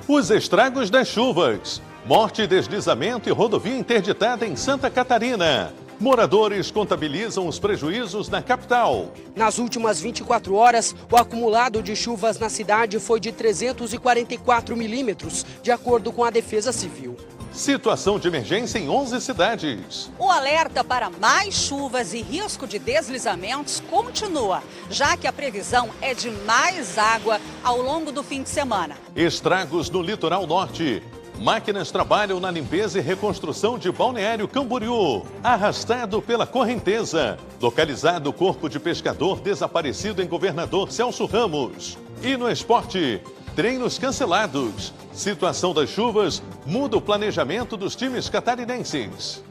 Os estragos das chuvas. Morte, deslizamento e rodovia interditada em Santa Catarina. Moradores contabilizam os prejuízos na capital. Nas últimas 24 horas, o acumulado de chuvas na cidade foi de 344 milímetros, de acordo com a Defesa Civil. Situação de emergência em 11 cidades. O alerta para mais chuvas e risco de deslizamentos continua, já que a previsão é de mais água ao longo do fim de semana. Estragos no litoral norte. Máquinas trabalham na limpeza e reconstrução de Balneário Camboriú. Arrastado pela correnteza. Localizado o corpo de pescador desaparecido em Governador Celso Ramos. E no esporte, treinos cancelados. Situação das chuvas muda o planejamento dos times catarinenses.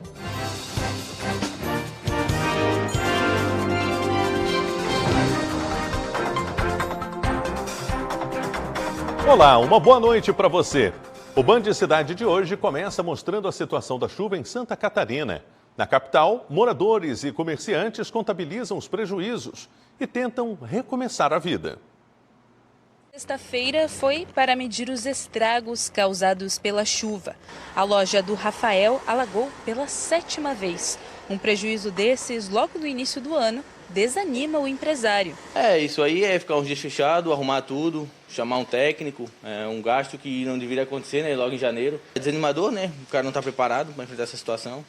Olá, uma boa noite para você. O Band Cidade de hoje começa mostrando a situação da chuva em Santa Catarina. Na capital, moradores e comerciantes contabilizam os prejuízos e tentam recomeçar a vida. Sexta-feira foi para medir os estragos causados pela chuva. A loja do Rafael alagou pela 7ª vez. Um prejuízo desses, logo no início do ano, desanima o empresário. Isso aí é ficar uns dias fechado, arrumar tudo, chamar um técnico, um gasto que não deveria acontecer, né, logo em janeiro. É desanimador, né? O cara não está preparado para enfrentar essa situação.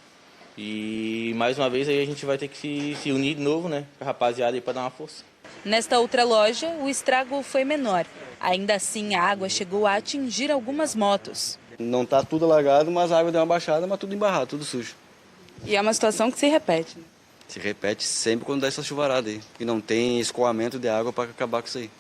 E mais uma vez aí a gente vai ter que se unir de novo, né, com a rapaziada aí para dar uma força. Nesta outra loja, o estrago foi menor. Ainda assim, a água chegou a atingir algumas motos. Não está tudo alagado, mas a água deu uma baixada, mas tudo embarrado, tudo sujo. E é uma situação que se repete. Se repete sempre quando dá essa chuvarada aí, e não tem escoamento de água para acabar com isso aí.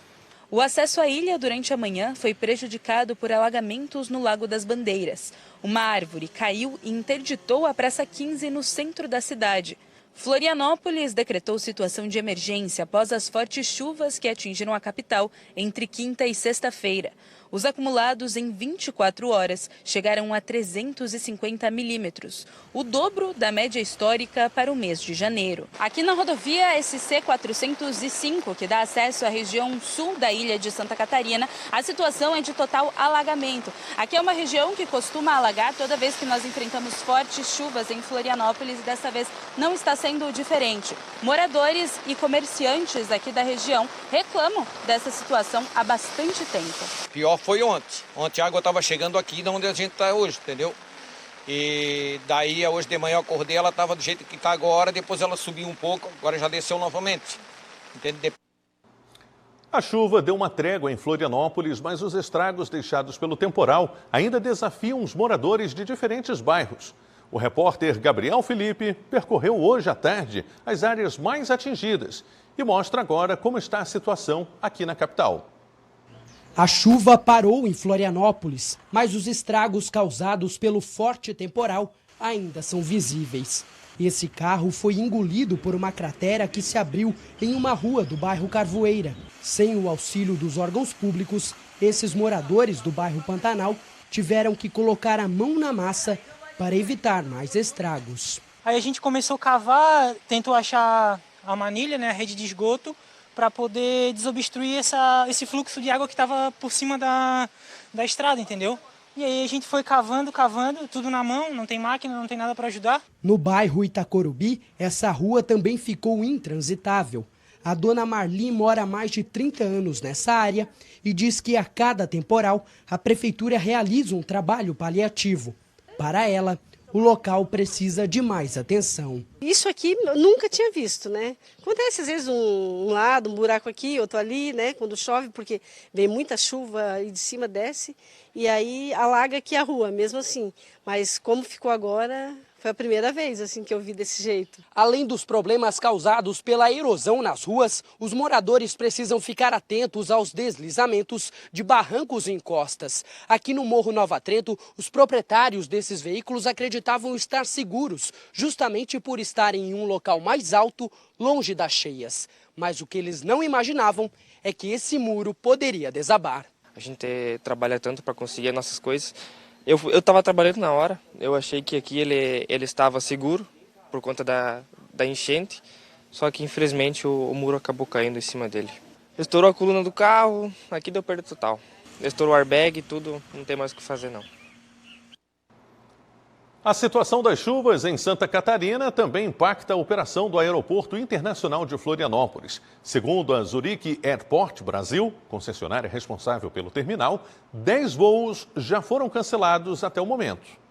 O acesso à ilha durante a manhã foi prejudicado por alagamentos no Lago das Bandeiras. Uma árvore caiu e interditou a Praça 15 no centro da cidade. Florianópolis decretou situação de emergência após as fortes chuvas que atingiram a capital entre quinta e sexta-feira. Os acumulados em 24 horas chegaram a 350 milímetros, o dobro da média histórica para o mês de janeiro. Aqui na rodovia SC 405, que dá acesso à região sul da ilha de Santa Catarina, a situação é de total alagamento. Aqui é uma região que costuma alagar toda vez que nós enfrentamos fortes chuvas em Florianópolis e dessa vez não está sendo diferente. Moradores e comerciantes aqui da região reclamam dessa situação há bastante tempo. Pior foi ontem. Ontem a água estava chegando aqui, de onde a gente está hoje, entendeu? E daí, hoje de manhã eu acordei, ela estava do jeito que está agora, depois ela subiu um pouco, agora já desceu novamente, entende? A chuva deu uma trégua em Florianópolis, mas os estragos deixados pelo temporal ainda desafiam os moradores de diferentes bairros. O repórter Gabriel Felipe percorreu hoje à tarde as áreas mais atingidas e mostra agora como está a situação aqui na capital. A chuva parou em Florianópolis, mas os estragos causados pelo forte temporal ainda são visíveis. Esse carro foi engolido por uma cratera que se abriu em uma rua do bairro Carvoeira. Sem o auxílio dos órgãos públicos, esses moradores do bairro Pantanal tiveram que colocar a mão na massa para evitar mais estragos. Aí a gente começou a cavar, tentou achar a manilha, né, a rede de esgoto, para poder desobstruir esse fluxo de água que estava por cima da estrada, entendeu? E aí a gente foi cavando, tudo na mão, não tem máquina, não tem nada para ajudar. No bairro Itacorubi, essa rua também ficou intransitável. A dona Marli mora há mais de 30 anos nessa área e diz que a cada temporal a prefeitura realiza um trabalho paliativo. Para ela, o local precisa de mais atenção. Isso aqui eu nunca tinha visto, né? Acontece às vezes um lado, um buraco aqui, outro ali, né? Quando chove, porque vem muita chuva e de cima desce, e aí alaga aqui a rua, mesmo assim. Mas como ficou agora, foi a primeira vez assim que eu vi desse jeito. Além dos problemas causados pela erosão nas ruas, os moradores precisam ficar atentos aos deslizamentos de barrancos e encostas. Aqui no Morro Nova Trento, os proprietários desses veículos acreditavam estar seguros, justamente por estarem em um local mais alto, longe das cheias. Mas o que eles não imaginavam é que esse muro poderia desabar. A gente trabalha tanto para conseguir as nossas coisas. Eu estava trabalhando na hora, eu achei que aqui ele estava seguro por conta da enchente, só que infelizmente o muro acabou caindo em cima dele. Estourou a coluna do carro, aqui deu perda total. estourou o airbag e tudo, não tem mais o que fazer não. A situação das chuvas em Santa Catarina também impacta a operação do Aeroporto Internacional de Florianópolis. Segundo a Zurich Airport Brasil, concessionária responsável pelo terminal, 10 voos já foram cancelados até o momento.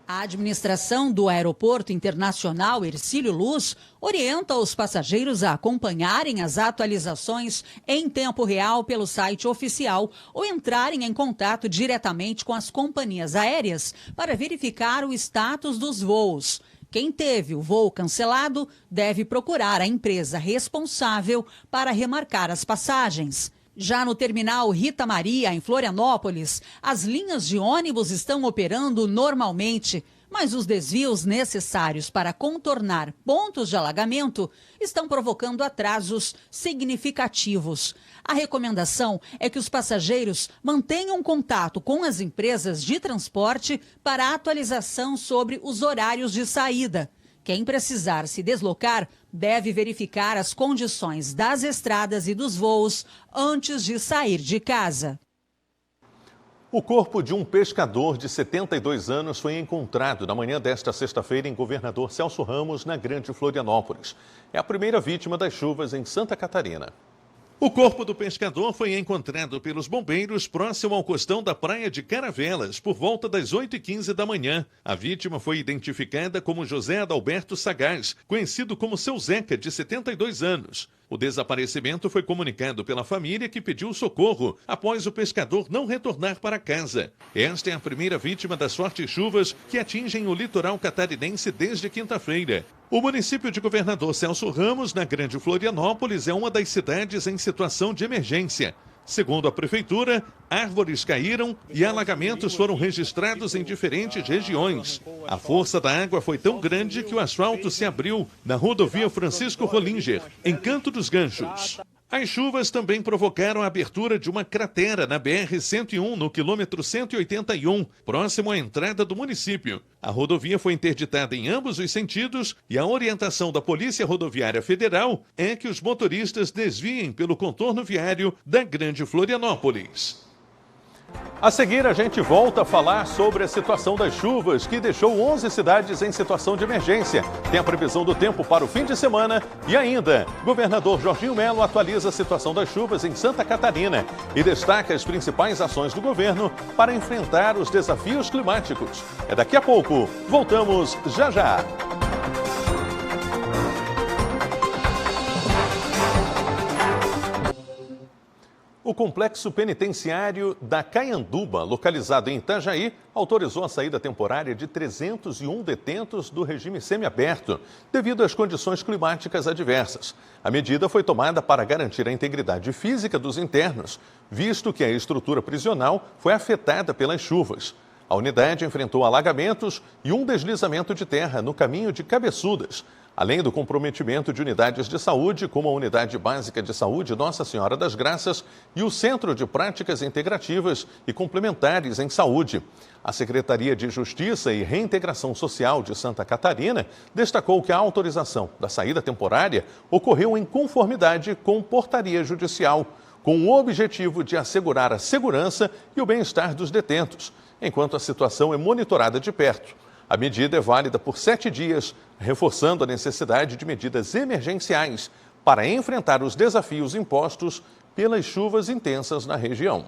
A administração do Aeroporto Internacional Hercílio Luz orienta os passageiros a acompanharem as atualizações em tempo real pelo site oficial ou entrarem em contato diretamente com as companhias aéreas para verificar o status dos voos. Quem teve o voo cancelado deve procurar a empresa responsável para remarcar as passagens. Já no terminal Rita Maria, em Florianópolis, as linhas de ônibus estão operando normalmente, mas os desvios necessários para contornar pontos de alagamento estão provocando atrasos significativos. A recomendação é que os passageiros mantenham contato com as empresas de transporte para atualização sobre os horários de saída. Quem precisar se deslocar deve verificar as condições das estradas e dos voos antes de sair de casa. O corpo de um pescador de 72 anos foi encontrado na manhã desta sexta-feira em Governador Celso Ramos, na Grande Florianópolis. É a primeira vítima das chuvas em Santa Catarina. O corpo do pescador foi encontrado pelos bombeiros próximo ao costão da praia de Caravelas, por volta das 8h15 da manhã. A vítima foi identificada como José Adalberto Sagaz, conhecido como Seu Zeca, de 72 anos. O desaparecimento foi comunicado pela família, que pediu socorro após o pescador não retornar para casa. Esta é a primeira vítima das fortes chuvas que atingem o litoral catarinense desde quinta-feira. O município de Governador Celso Ramos, na Grande Florianópolis, é uma das cidades em situação de emergência. Segundo a prefeitura, árvores caíram e alagamentos foram registrados em diferentes regiões. A força da água foi tão grande que o asfalto se abriu na rodovia Francisco Rollinger, em Canto dos Ganchos. As chuvas também provocaram a abertura de uma cratera na BR-101, no quilômetro 181, próximo à entrada do município. A rodovia foi interditada em ambos os sentidos e a orientação da Polícia Rodoviária Federal é que os motoristas desviem pelo contorno viário da Grande Florianópolis. A seguir, a gente volta a falar sobre a situação das chuvas, que deixou 11 cidades em situação de emergência. Tem a previsão do tempo para o fim de semana e ainda, governador Jorginho Melo atualiza a situação das chuvas em Santa Catarina e destaca as principais ações do governo para enfrentar os desafios climáticos. É daqui a pouco. Voltamos já já. O complexo penitenciário da Caianduba, localizado em Itajaí, autorizou a saída temporária de 301 detentos do regime semiaberto, devido às condições climáticas adversas. A medida foi tomada para garantir a integridade física dos internos, visto que a estrutura prisional foi afetada pelas chuvas. A unidade enfrentou alagamentos e um deslizamento de terra no caminho de Cabeçudas, além do comprometimento de unidades de saúde, como a Unidade Básica de Saúde Nossa Senhora das Graças e o Centro de Práticas Integrativas e Complementares em Saúde. A Secretaria de Justiça e Reintegração Social de Santa Catarina destacou que a autorização da saída temporária ocorreu em conformidade com portaria judicial, com o objetivo de assegurar a segurança e o bem-estar dos detentos, enquanto a situação é monitorada de perto. A medida é válida por 7 dias, reforçando a necessidade de medidas emergenciais para enfrentar os desafios impostos pelas chuvas intensas na região.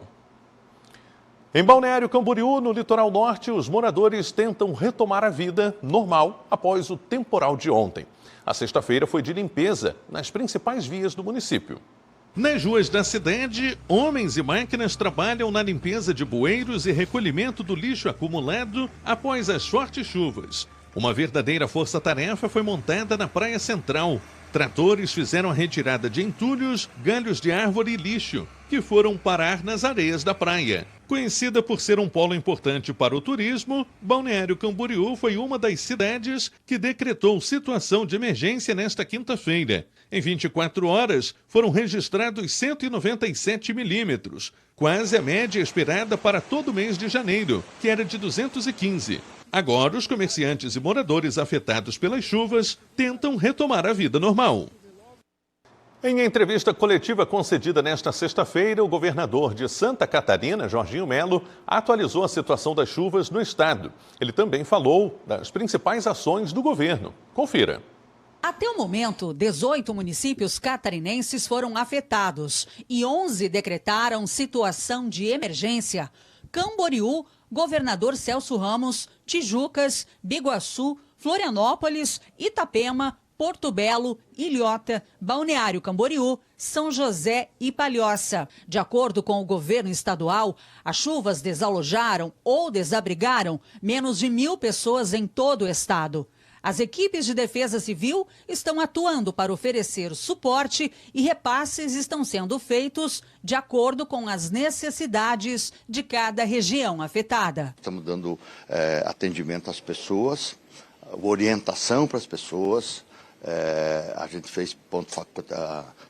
Em Balneário Camboriú, no litoral norte, os moradores tentam retomar a vida normal após o temporal de ontem. A sexta-feira foi de limpeza nas principais vias do município. Nas ruas da cidade, homens e máquinas trabalham na limpeza de bueiros e recolhimento do lixo acumulado após as fortes chuvas. Uma verdadeira força-tarefa foi montada na Praia Central. Tratores fizeram a retirada de entulhos, galhos de árvore e lixo, que foram parar nas areias da praia. Conhecida por ser um polo importante para o turismo, Balneário Camboriú foi uma das cidades que decretou situação de emergência nesta quinta-feira. Em 24 horas, foram registrados 197 milímetros, quase a média esperada para todo o mês de janeiro, que era de 215. Agora, os comerciantes e moradores afetados pelas chuvas tentam retomar a vida normal. Em entrevista coletiva concedida nesta sexta-feira, o governador de Santa Catarina, Jorginho Melo, atualizou a situação das chuvas no estado. Ele também falou das principais ações do governo. Confira. Até o momento, 18 municípios catarinenses foram afetados e 11 decretaram situação de emergência. Camboriú, Governador Celso Ramos, Tijucas, Biguaçu, Florianópolis, Itapema, Porto Belo, Ilhota, Balneário Camboriú, São José e Palhoça. De acordo com o governo estadual, as chuvas desalojaram ou desabrigaram menos de 1.000 pessoas em todo o estado. As equipes de defesa civil estão atuando para oferecer suporte e repasses estão sendo feitos de acordo com as necessidades de cada região afetada. Estamos dando atendimento às pessoas, orientação para as pessoas. A gente fez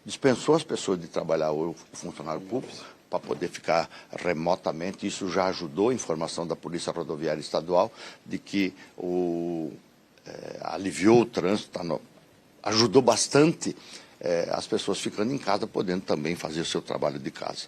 dispensou as pessoas de trabalhar o funcionário público para poder ficar remotamente. Isso já ajudou a informação da Polícia Rodoviária Estadual de que aliviou o trânsito, ajudou bastante as pessoas ficando em casa, podendo também fazer o seu trabalho de casa.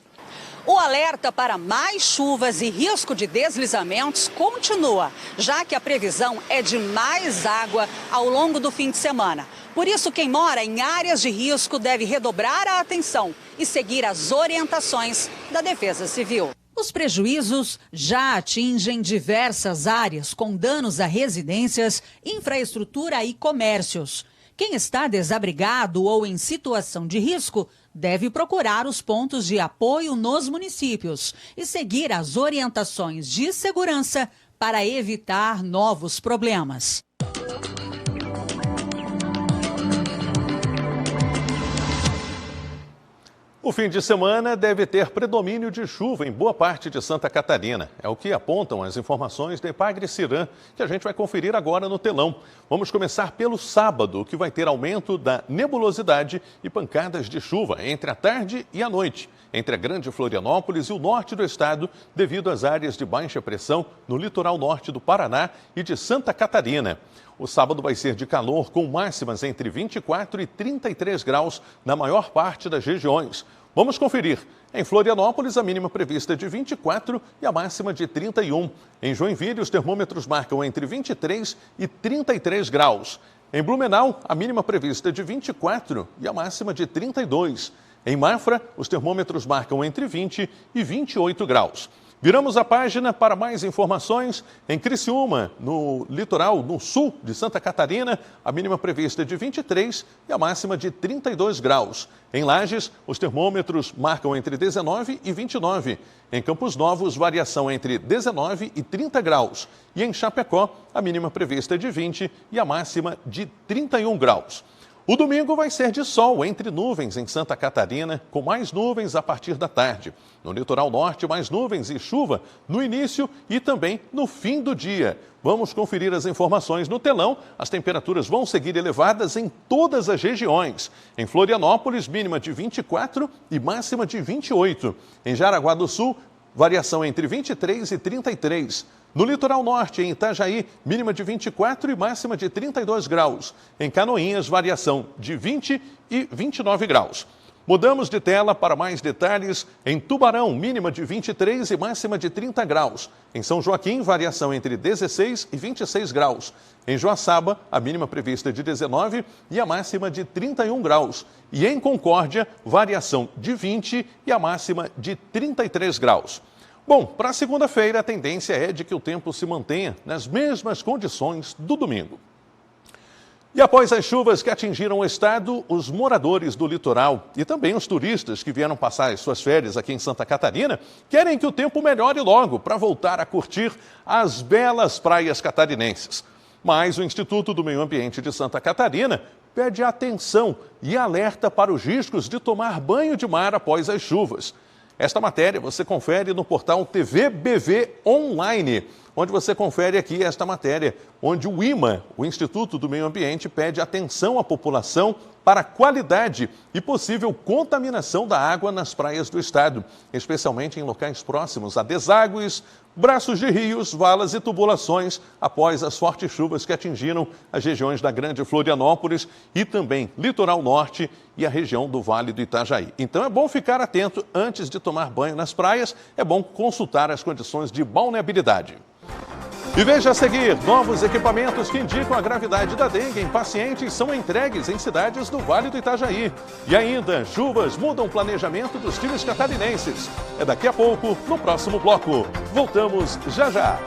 O alerta para mais chuvas e risco de deslizamentos continua, já que a previsão é de mais água ao longo do fim de semana. Por isso, quem mora em áreas de risco deve redobrar a atenção e seguir as orientações da Defesa Civil. Os prejuízos já atingem diversas áreas, com danos a residências, infraestrutura e comércios. Quem está desabrigado ou em situação de risco deve procurar os pontos de apoio nos municípios e seguir as orientações de segurança para evitar novos problemas. O fim de semana deve ter predomínio de chuva em boa parte de Santa Catarina. É o que apontam as informações da Epagre-Ciran, que a gente vai conferir agora no telão. Vamos começar pelo sábado, que vai ter aumento da nebulosidade e pancadas de chuva entre a tarde e a noite, entre a Grande Florianópolis e o norte do estado, devido às áreas de baixa pressão no litoral norte do Paraná e de Santa Catarina. O sábado vai ser de calor, com máximas entre 24 e 33 graus na maior parte das regiões. Vamos conferir. Em Florianópolis, a mínima prevista é de 24 e a máxima de 31. Em Joinville, os termômetros marcam entre 23 e 33 graus. Em Blumenau, a mínima prevista é de 24 e a máxima de 32. Em Mafra, os termômetros marcam entre 20 e 28 graus. Viramos a página para mais informações. Em Criciúma, no litoral, no sul de Santa Catarina, a mínima prevista é de 23 e a máxima de 32 graus. Em Lages, os termômetros marcam entre 19 e 29. Em Campos Novos, variação entre 19 e 30 graus. E em Chapecó, a mínima prevista é de 20 e a máxima de 31 graus. O domingo vai ser de sol entre nuvens em Santa Catarina, com mais nuvens a partir da tarde. No litoral norte, mais nuvens e chuva no início e também no fim do dia. Vamos conferir as informações no telão. As temperaturas vão seguir elevadas em todas as regiões. Em Florianópolis, mínima de 24 e máxima de 28. Em Jaraguá do Sul, variação entre 23 e 33. No litoral norte, em Itajaí, mínima de 24 e máxima de 32 graus. Em Canoinhas, variação de 20 e 29 graus. Mudamos de tela para mais detalhes. Em Tubarão, mínima de 23 e máxima de 30 graus. Em São Joaquim, variação entre 16 e 26 graus. Em Joaçaba, a mínima prevista é de 19 e a máxima de 31 graus. E em Concórdia, variação de 20 e a máxima de 33 graus. Bom, para segunda-feira, a tendência é de que o tempo se mantenha nas mesmas condições do domingo. E após as chuvas que atingiram o estado, os moradores do litoral e também os turistas que vieram passar as suas férias aqui em Santa Catarina querem que o tempo melhore logo para voltar a curtir as belas praias catarinenses. Mas o Instituto do Meio Ambiente de Santa Catarina pede atenção e alerta para os riscos de tomar banho de mar após as chuvas. Esta matéria você confere no portal TVBV Online, onde você confere aqui esta matéria, onde o IMA, o Instituto do Meio Ambiente, pede atenção à população para a qualidade e possível contaminação da água nas praias do estado, especialmente em locais próximos a deságues, braços de rios, valas e tubulações após as fortes chuvas que atingiram as regiões da Grande Florianópolis e também Litoral Norte e a região do Vale do Itajaí. Então é bom ficar atento antes de tomar banho nas praias, é bom consultar as condições de balneabilidade. E veja a seguir, novos equipamentos que indicam a gravidade da dengue em pacientes são entregues em cidades do Vale do Itajaí. E ainda, chuvas mudam o planejamento dos times catarinenses. É daqui a pouco, no próximo bloco. Voltamos já já.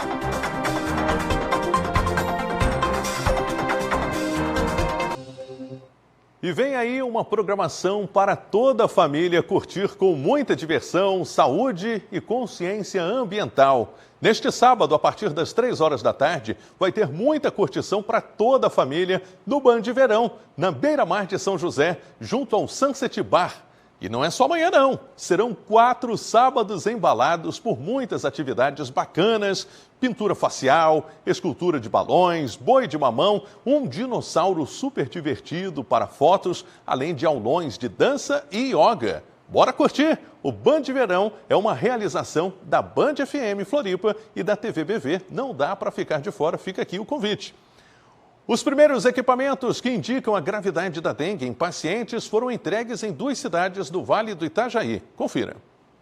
E vem aí uma programação para toda a família curtir com muita diversão, saúde e consciência ambiental. Neste sábado, a partir das 3 horas da tarde, vai ter muita curtição para toda a família no Band Verão, na beira-mar de São José, junto ao Sunset Bar. E não é só amanhã não, serão 4 sábados embalados por muitas atividades bacanas, pintura facial, escultura de balões, boi de mamão, um dinossauro super divertido para fotos, além de aulões de dança e yoga. Bora curtir! O Band Verão é uma realização da Band FM Floripa e da TV BV. Não dá para ficar de fora, fica aqui o convite. Os primeiros equipamentos que indicam a gravidade da dengue em pacientes foram entregues em 2 cidades do Vale do Itajaí. Confira.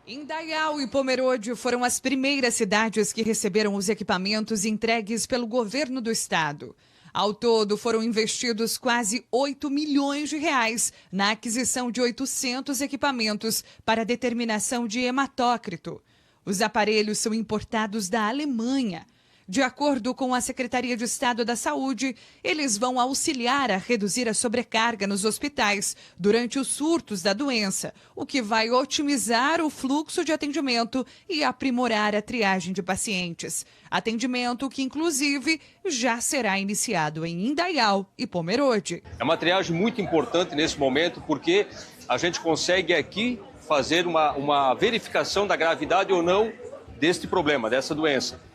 Indaial e Pomerode foram as primeiras cidades que receberam os equipamentos entregues pelo governo do estado. Ao todo, foram investidos quase 8 milhões de reais na aquisição de 800 equipamentos para determinação de hematócrito. Os aparelhos são importados da Alemanha. De acordo com a Secretaria de Estado da Saúde, eles vão auxiliar a reduzir a sobrecarga nos hospitais durante os surtos da doença, o que vai otimizar o fluxo de atendimento e aprimorar a triagem de pacientes. Atendimento que, inclusive, já será iniciado em Indaial e Pomerode. É uma triagem muito importante nesse momento, porque a gente consegue aqui fazer uma verificação da gravidade ou não deste problema, dessa doença.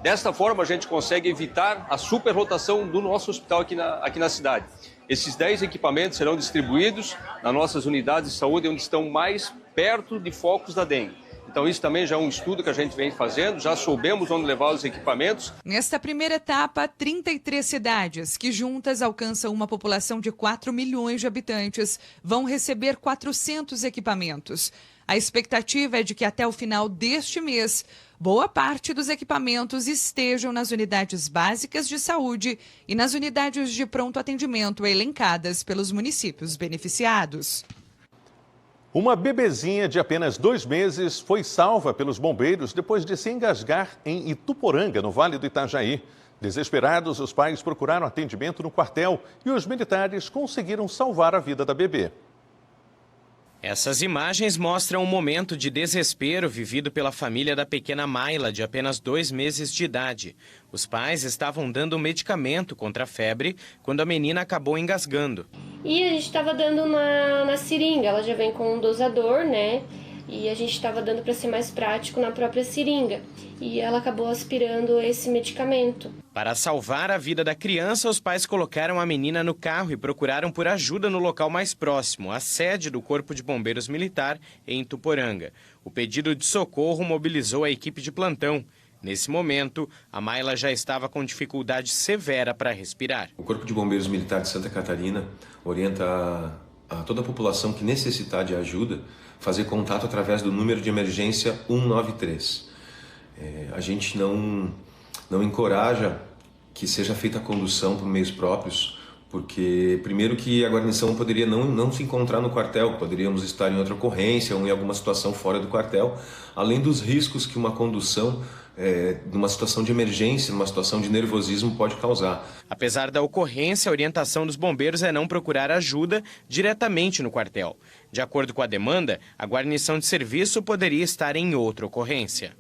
Desta forma, a gente consegue evitar a superlotação do nosso hospital aqui na cidade. Esses 10 equipamentos serão distribuídos nas nossas unidades de saúde, onde estão mais perto de focos da dengue. Então, isso também já é um estudo que a gente vem fazendo, já soubemos onde levar os equipamentos. Nesta primeira etapa, 33 cidades, que juntas alcançam uma população de 4 milhões de habitantes, vão receber 400 equipamentos. A expectativa é de que até o final deste mês, boa parte dos equipamentos estejam nas unidades básicas de saúde e nas unidades de pronto atendimento elencadas pelos municípios beneficiados. Uma bebezinha de apenas 2 meses foi salva pelos bombeiros depois de se engasgar em Ituporanga, no Vale do Itajaí. Desesperados, os pais procuraram atendimento no quartel e os militares conseguiram salvar a vida da bebê. Essas imagens mostram um momento de desespero vivido pela família da pequena Mayla, de apenas 2 meses de idade. Os pais estavam dando um medicamento contra a febre quando a menina acabou engasgando. E a gente estava dando na seringa, ela já vem com um dosador, né? E a gente estava dando para ser mais prático na própria seringa. E ela acabou aspirando esse medicamento. Para salvar a vida da criança, os pais colocaram a menina no carro e procuraram por ajuda no local mais próximo, a sede do Corpo de Bombeiros Militar, em Ituporanga. O pedido de socorro mobilizou a equipe de plantão. Nesse momento, a Mayla já estava com dificuldade severa para respirar. O Corpo de Bombeiros Militar de Santa Catarina orienta a toda a população que necessitar de ajuda fazer contato através do número de emergência 193. A gente não encoraja que seja feita a condução por meios próprios, porque primeiro que a guarnição poderia não se encontrar no quartel, poderíamos estar em outra ocorrência ou em alguma situação fora do quartel, além dos riscos que uma condução numa situação de emergência, numa situação de nervosismo pode causar. Apesar da ocorrência, a orientação dos bombeiros é não procurar ajuda diretamente no quartel. De acordo com a demanda, a guarnição de serviço poderia estar em outra ocorrência.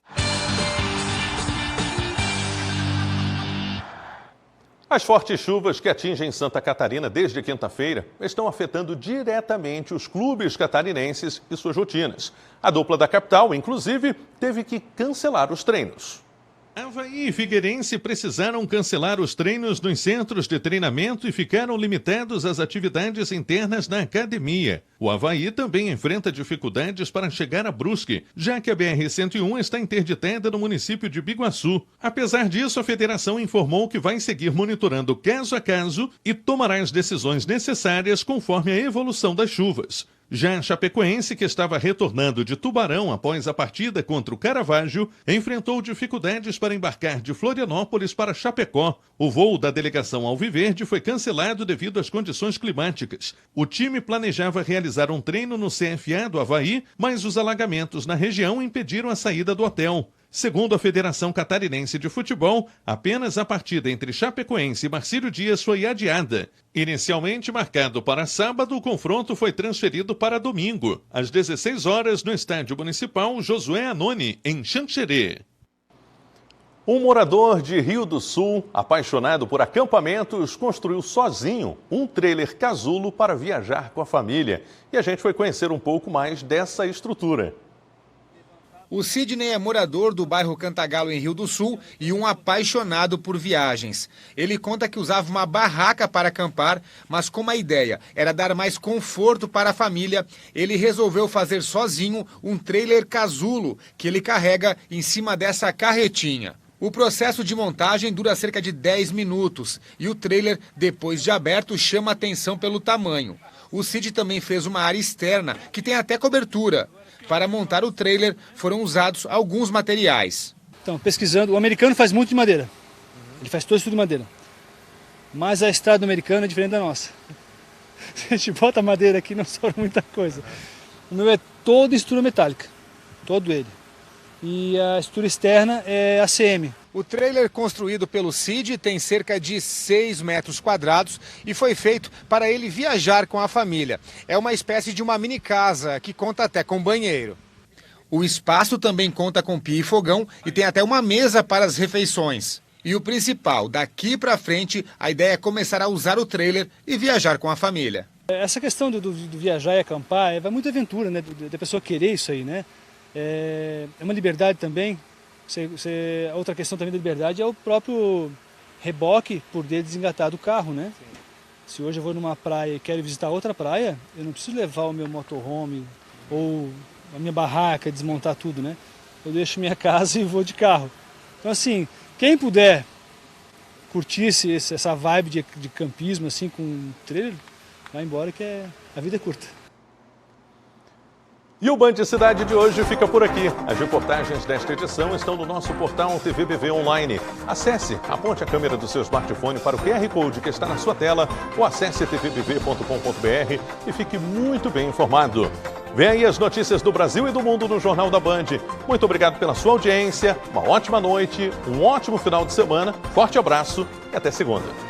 As fortes chuvas que atingem Santa Catarina desde quinta-feira estão afetando diretamente os clubes catarinenses e suas rotinas. A dupla da capital, inclusive, teve que cancelar os treinos. Avaí e Figueirense precisaram cancelar os treinos nos centros de treinamento e ficaram limitados às atividades internas na academia. O Avaí também enfrenta dificuldades para chegar a Brusque, já que a BR-101 está interditada no município de Biguaçu. Apesar disso, a federação informou que vai seguir monitorando caso a caso e tomará as decisões necessárias conforme a evolução das chuvas. Já a Chapecoense, que estava retornando de Tubarão após a partida contra o Caravaggio, enfrentou dificuldades para embarcar de Florianópolis para Chapecó. O voo da delegação alviverde foi cancelado devido às condições climáticas. O time planejava realizar um treino no CFA do Avaí, mas os alagamentos na região impediram a saída do hotel. Segundo a Federação Catarinense de Futebol, apenas a partida entre Chapecoense e Marcílio Dias foi adiada. Inicialmente marcado para sábado, o confronto foi transferido para domingo, às 16 horas, no Estádio Municipal Josué Anoni, em Xanxerê. Um morador de Rio do Sul, apaixonado por acampamentos, construiu sozinho um trailer casulo para viajar com a família. E a gente foi conhecer um pouco mais dessa estrutura. O Sidney é morador do bairro Cantagalo, em Rio do Sul, e um apaixonado por viagens. Ele conta que usava uma barraca para acampar, mas como a ideia era dar mais conforto para a família, ele resolveu fazer sozinho um trailer casulo, que ele carrega em cima dessa carretinha. O processo de montagem dura cerca de 10 minutos e o trailer, depois de aberto, chama atenção pelo tamanho. O Cid também fez uma área externa, que tem até cobertura. Para montar o trailer, foram usados alguns materiais. Então, pesquisando, o americano faz muito de madeira. Ele faz todo isso de madeira. Mas a estrada americana é diferente da nossa. Se a gente bota madeira aqui, não sobra muita coisa. O meu é todo em estrutura metálica. Todo ele. E a estrutura externa é ACM. O trailer construído pelo Cid tem cerca de 6 metros quadrados e foi feito para ele viajar com a família. É uma espécie de uma mini casa que conta até com banheiro. O espaço também conta com pia e fogão e tem até uma mesa para as refeições. E o principal, daqui para frente, a ideia é começar a usar o trailer e viajar com a família. Essa questão do viajar e acampar, vai muita aventura, né? Da pessoa querer isso aí, né? É uma liberdade também. Outra questão também da liberdade é o próprio reboque por dentro desengatar do carro, né? Sim. Se hoje eu vou numa praia e quero visitar outra praia, eu não preciso levar o meu motorhome ou a minha barraca, desmontar tudo, né? Eu deixo minha casa e vou de carro. Então, assim, quem puder curtir essa vibe de campismo, assim, com trailer, vai embora que a vida é curta. E o Band Cidade de hoje fica por aqui. As reportagens desta edição estão no nosso portal TVBV Online. Acesse, aponte a câmera do seu smartphone para o QR Code que está na sua tela ou acesse tvbv.com.br e fique muito bem informado. Vem aí as notícias do Brasil e do mundo no Jornal da Band. Muito obrigado pela sua audiência, uma ótima noite, um ótimo final de semana, forte abraço e até segunda.